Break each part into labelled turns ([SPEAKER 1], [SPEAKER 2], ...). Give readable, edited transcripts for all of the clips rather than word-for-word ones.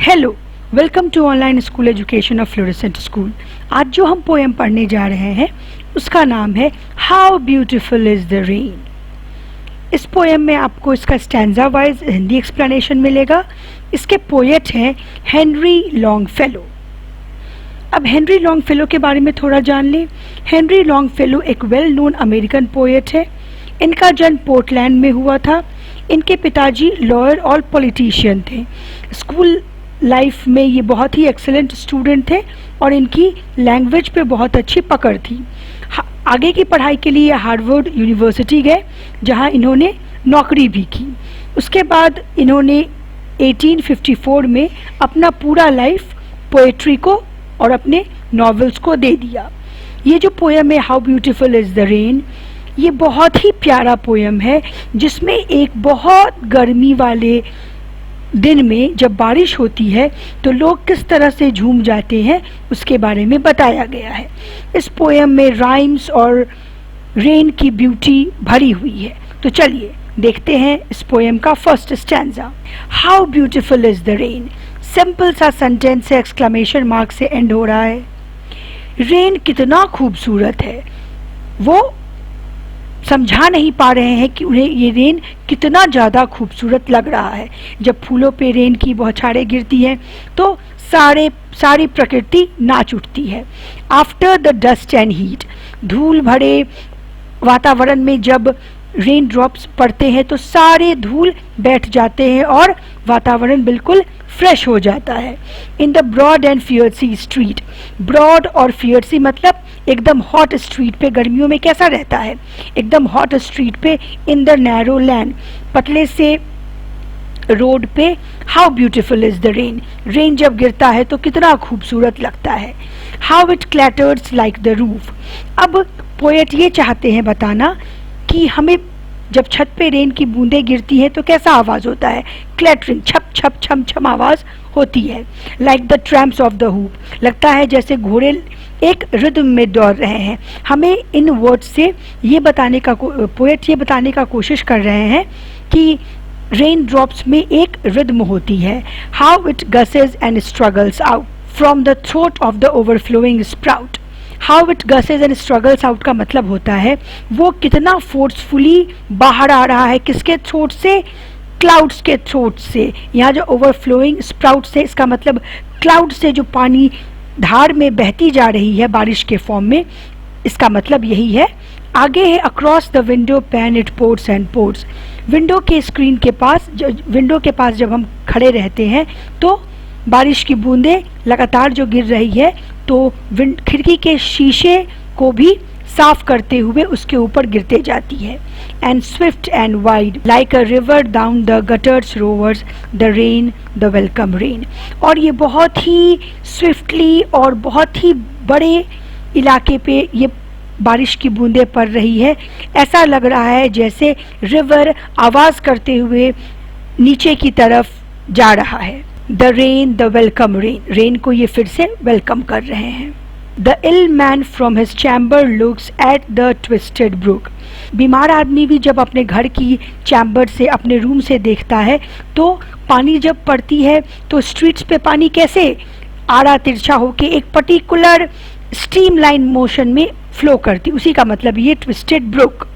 [SPEAKER 1] Hello, welcome to online school education of fluorescent school. आज जो हम पोएम पढ़ने जा रहे हैं उसका नाम है how beautiful is the rain. इस पोएम में आपको इसका स्टैंजा वाइज हिंदी एक्सप्लेनेशन मिलेगा। इसके पोएट हैं हेनरी लॉन्गफेलो। अब हेनरी लॉन्गफेलो के बारे में थोड़ा जान लें। हेनरी लॉन्गफेलो एक वेल नोन अमेरिकन पोएट है। इनका जन्म पोर्टलैंड में हुआ था। इनके पिताजी लॉयर और पॉलिटिशियन थे। स्कूल लाइफ में ये बहुत ही एक्सेलेंट स्टूडेंट थे और इनकी लैंग्वेज पे बहुत अच्छी पकड़ थी। आगे की पढ़ाई के लिए हार्वर्ड यूनिवर्सिटी गए, जहां इन्होंने नौकरी भी की। उसके बाद इन्होंने 1854 में अपना पूरा लाइफ पोएट्री को और अपने नॉवेल्स को दे दिया। ये जो पोएम है how beautiful is the rain, ये बहुत ही प्यारा पोएम है, जिसमें एक बहुत गर्मी वाले दिन में जब बारिश होती है तो लोग किस तरह से झूम जाते हैं उसके बारे में बताया गया है। इस पोएम में राइम्स और रेन की ब्यूटी भरी हुई है। तो चलिए देखते हैं इस पोएम का first stanza. How beautiful is the rain. Simple सा सेंटेंस है, एक्सक्लेमेशन मार्क से एंड हो रहा है। रेन कितना खूबसूरत है। वो समझा नहीं पा रहे हैं कि उन्हें ये रेन कितना ज़्यादा खूबसूरत लग रहा है। जब फूलों पे रेन की बौछारें गिरती हैं तो सारी प्रकृति नाच उठती है। After the dust and heat, धूल भरे वातावरण में जब रेन ड्रॉप्स पड़ते हैं तो सारे धूल बैठ जाते हैं और वातावरण बिल्कुल फ्रेश हो जाता है। In the broad and fiery street, broad और फियर्सी मतलब एकदम हॉट स्ट्रीट पे गर्मियों में कैसा रहता है, एकदम हॉट स्ट्रीट पे। इन द नैरो लैंड, पतले से रोड पे। How beautiful is the rain, rain जब गिरता है तो कितना खूबसूरत लगता है। How it clatters like the roof. अब पोएट ये चाहते हैं बताना कि हमें जब छत पे रेन की बूंदें गिरती हैं तो कैसा आवाज़ होता है। क्लैटरिंग, छप छप छम छम आवाज़ होती है। Like the tramps of the hoof, लगता है जैसे घोड़े एक रिदम में दौड़ रहे हैं। हमें इन वर्ड्स से ये बताने का पोएट ये बताने का कोशिश कर रहे हैं कि रेन ड्रॉप्स में एक रिदम होती है। How it guesses and struggles out from the throat of the overflowing sprout. How it guesses and struggles out का मतलब होता है वो कितना फोर्सफुली बाहर आ रहा है। किसके थ्रोट से? क्लाउड्स के थ्रोट से। यहाँ जो ओवरफ्लोइंग स्प्राउट से, इसका मतलब क्लाउड से जो पानी धार में बहती जा रही है बारिश के फॉर्म में, इसका मतलब यही है। आगे है across the window pan it ports and ports. Window के स्क्रीन के पास, विंडो के पास जब हम खड़े रहते हैं तो बारिश की बूंदें लगातार जो गिर रही है तो खिड़की के शीशे को भी साफ करते हुए उसके ऊपर गिरते जाती है। And swift and wide like a river down the gutters roars the rain the welcome rain. और ये बहुत ही स्विफ्टली और बहुत ही बड़े इलाके पे ये बारिश की बूंदें पड़ रही है। ऐसा लग रहा है जैसे रिवर आवाज़ करते हुए नीचे की तरफ जा रहा है। The rain the welcome rain, rain को ये फिर से वेलकम कर रहे हैं। The ill man from his chamber looks at the twisted brook. बीमार आदमी भी जब अपने घर की चैम्बर से, अपने रूम से देखता है तो पानी जब पड़ती है तो स्ट्रीट्स पे पानी कैसे आड़ा तिरछा होके एक पर्टिकुलर स्ट्रीम लाइन मोशन में फ्लो करती, उसी का मतलब ये twisted brook.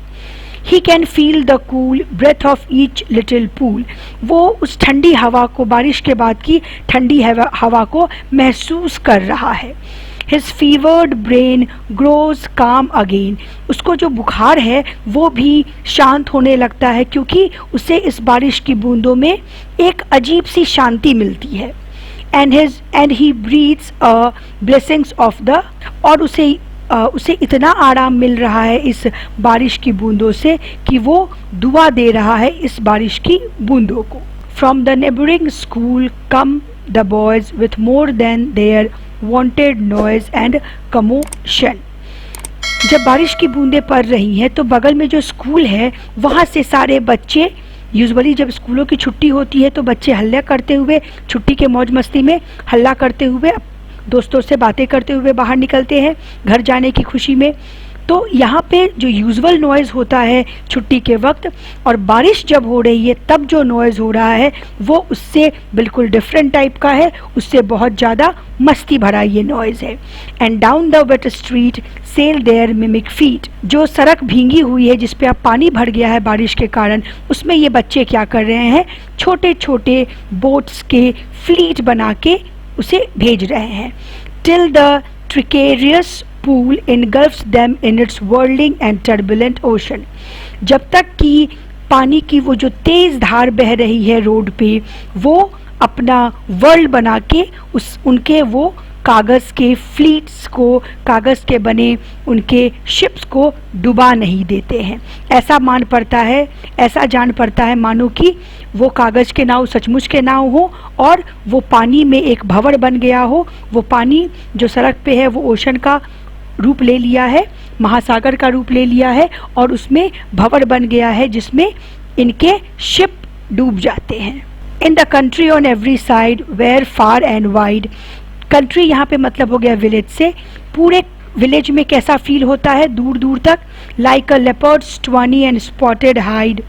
[SPEAKER 1] He can feel the cool breath of each little pool. वो उस ठंडी हवा को, बारिश के बाद की ठंडी हवा को महसूस कर रहा है। His fevered brain grows calm again. उसको जो बुखार है वो भी शांत होने लगता है क्योंकि उसे इस बारिश की बूंदों में एक अजीब सी शांति मिलती है। And he breathes a blessings of the, और उसे इतना आराम मिल रहा है इस बारिश की बूंदों से कि वो दुआ दे रहा है इस बारिश की बूंदों को। From the neighbouring school come the boys with more than their wanted noise and commotion. जब बारिश की बूंदें पड़ रही हैं तो बगल में जो स्कूल है वहाँ से सारे बच्चे, यूजुअली जब स्कूलों की छुट्टी होती है तो बच्चे हल्ला करते हुए, छुट्टी के मौज मस्ती में हल्ला करते हुए, दोस्तों से बातें करते हुए बाहर निकलते हैं घर जाने की खुशी में। तो यहाँ पे जो यूजुअल नॉइज़ होता है छुट्टी के वक्त और बारिश जब हो रही है तब जो नॉइज़ हो रहा है वो उससे बिल्कुल डिफरेंट टाइप का है, उससे बहुत ज़्यादा मस्ती भरा ये नॉइज़ है। And down the wet street sail their mimic feet, जो सड़क भींगी हुई है जिस पे अब पानी भर गया है बारिश के कारण, उसमें ये बच्चे क्या कर रहे हैं, छोटे छोटे बोट्स के फ्लीट बना के उसे भेज रहे हैं। Till the treacherous pool engulfs them in its whirling and turbulent ocean, जब तक कि पानी की वो जो तेज धार बह रही है रोड पे वो अपना वर्ल्ड बना के उनके वो कागज़ के फ्लीट्स को, कागज़ के बने उनके शिप्स को डुबा नहीं देते हैं। ऐसा जान पड़ता है मानो कि वो कागज़ के नाव सचमुच के नाव हो और वो पानी में एक भंवर बन गया हो। वो पानी जो सड़क पे है वो ओशन का रूप ले लिया है, महासागर का रूप ले लिया है और उसमें भंवर बन गया है जिसमें इनके शिप डूब जाते हैं। In the country on every side where far and wide, country यहाँ पे मतलब हो गया विलेज से, पूरे विलेज में कैसा फील होता है दूर दूर तक। Like a leopard's tawny and spotted hide,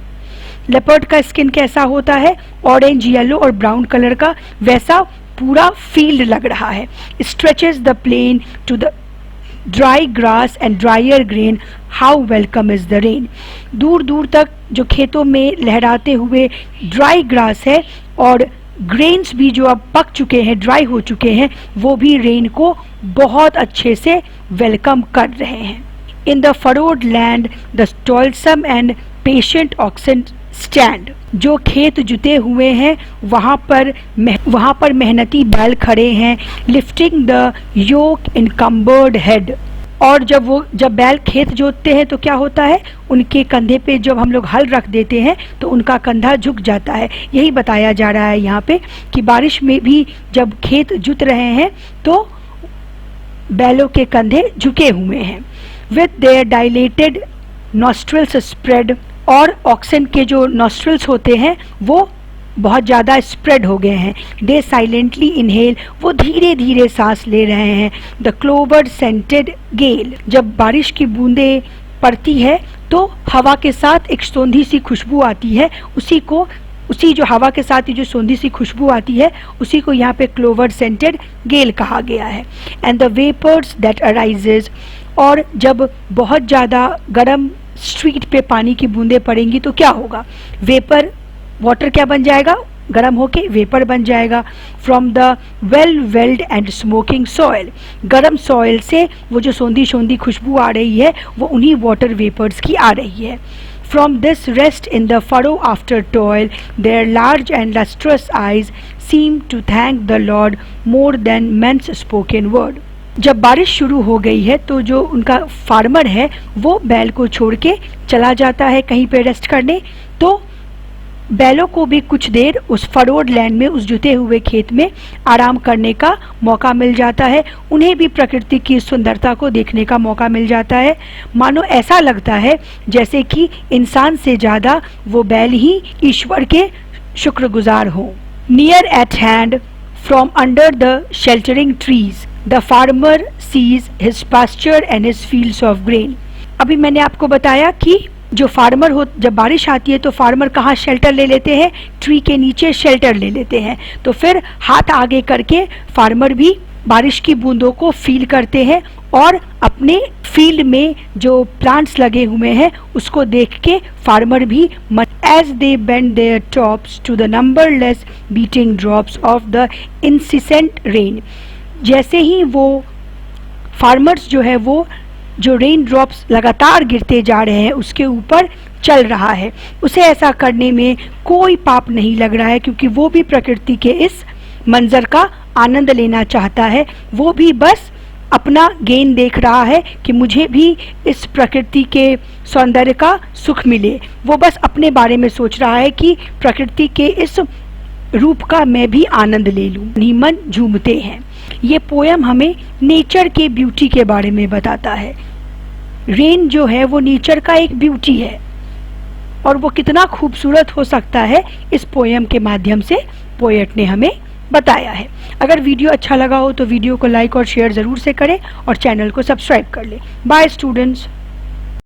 [SPEAKER 1] leopard का स्किन कैसा होता है, ऑरेंज, येलो और ब्राउन कलर का, वैसा पूरा फील्ड लग रहा है। Stretches the plain to the dry grass and drier grain, how welcome is the rain, दूर दूर तक जो खेतों में लहराते हुए ड्राई ग्रास है और ग्रेन्स भी जो अब पक चुके हैं, ड्राई हो चुके हैं, वो भी रेन को बहुत अच्छे से वेलकम कर रहे हैं। In the furrowed land the toilsome and patient oxen stand, जो खेत जुते हुए हैं वहाँ पर मेहनती बैल खड़े हैं। Lifting the yoke encumbered head, और जब बैल खेत जोतते हैं तो क्या होता है, उनके कंधे पे जब हम लोग हल रख देते हैं तो उनका कंधा झुक जाता है। यही बताया जा रहा है यहाँ पे कि बारिश में भी जब खेत जुत रहे हैं तो बैलों के कंधे झुके हुए हैं। With their dilated nostrils spread, और ऑक्सन के जो नॉस्ट्रिल्स होते हैं वो बहुत ज़्यादा स्प्रेड हो गए हैं। दे साइलेंटली इनहेल, वो धीरे धीरे सांस ले रहे हैं। द क्लोवर सेंटेड गेल, जब बारिश की बूंदें पड़ती है तो हवा के साथ एक सौंधी सी खुशबू आती है, उसी जो हवा के साथ ही जो सौंधी सी खुशबू आती है उसी को यहाँ पे क्लोवर सेंटेड गेल कहा गया है। And the vapours that arises, और जब बहुत ज़्यादा गर्म स्ट्रीट पे पानी की बूंदें पड़ेंगी तो क्या होगा, वेपर, वाटर क्या बन जाएगा, गर्म होके वेपर बन जाएगा। From the well weld and smoking soil, गर्म सॉइल से वो जो सौंधी सौंधी खुशबू आ रही है वो उन्हीं वाटर वेपर्स की आ रही है। From this rest in the furrow after toil, their large and lustrous eyes seem to thank the Lord more than men's spoken word. जब बारिश शुरू हो गई है तो जो उनका फार्मर है वो बैल को छोड़ के चला जाता है कहीं पे रेस्ट करने, तो बैलों को भी कुछ देर उस फरोड लैंड में, उस जुते हुए खेत में आराम करने का मौका मिल जाता है। उन्हें भी प्रकृति की सुंदरता को देखने का मौका मिल जाता है। मानो ऐसा लगता है जैसे कि इंसान से ज़्यादा वो बैल ही ईश्वर के शुक्रगुजार हों। Near at hand from under the sheltering trees the farmer sees his pasture and his fields of grain. अभी मैंने आपको बताया कि जो फार्मर हो, जब बारिश आती है तो फार्मर कहाँ शेल्टर ले लेते हैं, ट्री के नीचे शेल्टर ले लेते हैं। तो फिर हाथ आगे करके फार्मर भी बारिश की बूंदों को फील करते हैं और अपने फील्ड में जो प्लांट्स लगे हुए हैं उसको देख के फार्मर भी as they bend their tops to the numberless beating drops of the incessant rain, जैसे ही वो फार्मर्स जो है वो जो रेन ड्रॉप्स लगातार गिरते जा रहे हैं उसके ऊपर चल रहा है, उसे ऐसा करने में कोई पाप नहीं लग रहा है क्योंकि वो भी प्रकृति के इस मंजर का आनंद लेना चाहता है। वो भी बस अपना गेन देख रहा है कि मुझे भी इस प्रकृति के सौंदर्य का सुख मिले। वो बस अपने बारे में सोच रहा है कि प्रकृति के इस रूप का मैं भी आनंद ले लूं। मन झूमते हैं। ये पोयम हमें नेचर के ब्यूटी के बारे में बताता है। रेन जो है वो नेचर का एक ब्यूटी है और वो कितना खूबसूरत हो सकता है इस पोयम के माध्यम से पोएट ने हमें बताया है। अगर वीडियो अच्छा लगा हो तो वीडियो को लाइक और शेयर ज़रूर से करें और चैनल को सब्सक्राइब कर लें। Bye students.